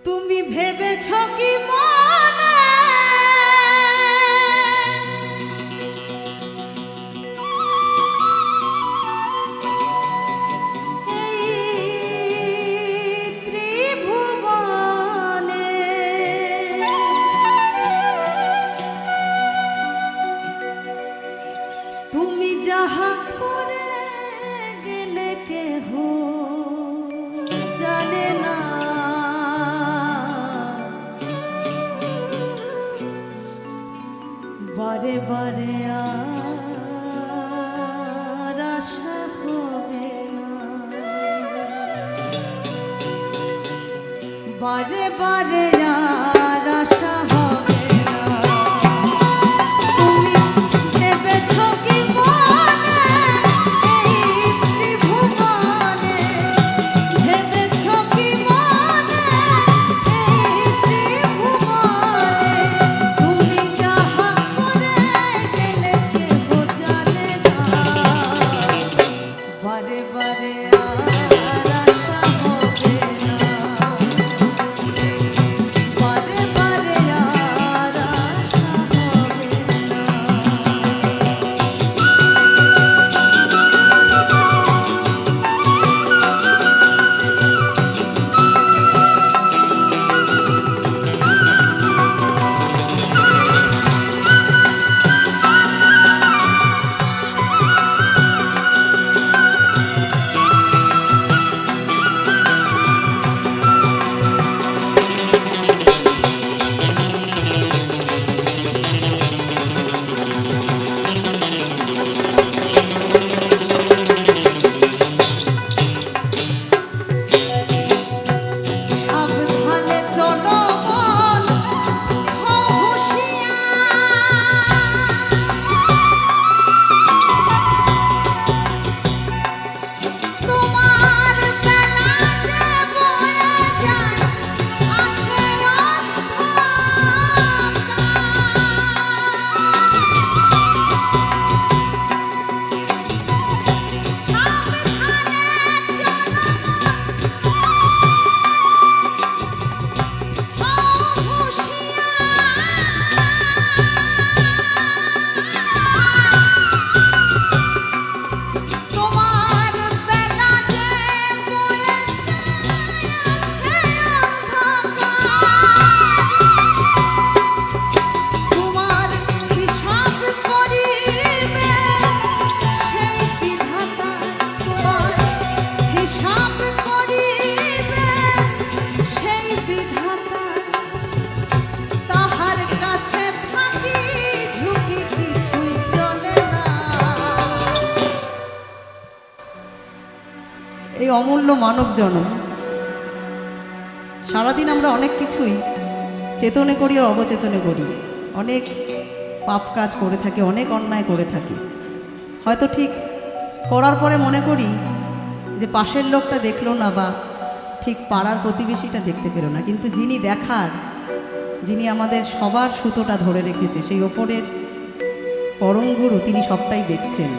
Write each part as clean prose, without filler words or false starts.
তুমি ভেবেছ কি মনে তুমি যাহা করে গেলে কেহ জানে না, বারে বারে আর আশা হবে না, বারে বারে আর আশা হবে না। তুমি ভেবেছ কি মনে এই ত্রিভুবনে, ভেবেছ কি মনে এই ত্রিভুবনে, তুমি যাহা করে গেলে কেহ জানে না, বারে বারে আর আশা হবে না, বারে বারে আর আশা হবে না। সাবধানে চলো মন, হও হুঁশিয়ার, তোমার বেলা যে বয়ে যায় আসে সাবধানে চলো তোমার বেলা যে বয়ে যায় তোমার হিসাব করিবে সেই বিধাতা, তোমার হিসাব করিবে সেই বিধাতা, তাহার কাছে ফাঁকি ঝুঁকি কিছুই চলে না। এই অমূল্য মানব জন্ম, সারাদিন আমরা অনেক কিছুই চেতনে করি ও অবচেতনে করি, অনেক পাপ কাজ করে থাকি, অনেক অন্যায় করে থাকি। হয়তো ঠিক করার পরে মনে করি যে পাশের লোকটা দেখলো না, বা ঠিক পাড়ার প্রতিবেশীটা দেখতে পেল না, কিন্তু যিনি দেখার, যিনি আমাদের সবার সুতোটা ধরে রেখেছে, সেই ওপরের পরম গুরু, তিনি সবটাই দেখছেন,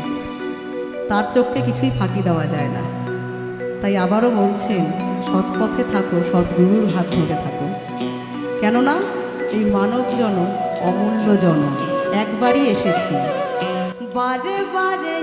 তার চোখে কিছুই ফাঁকি দেওয়া যায় না। তাই আবারও বলছেন, সৎপথে থাকো, সদ্গুরুর হাত ধরে থাকো, কেননা এই মানব জনম অমূল্য জনম, একবারই এসেছি, বারে বারে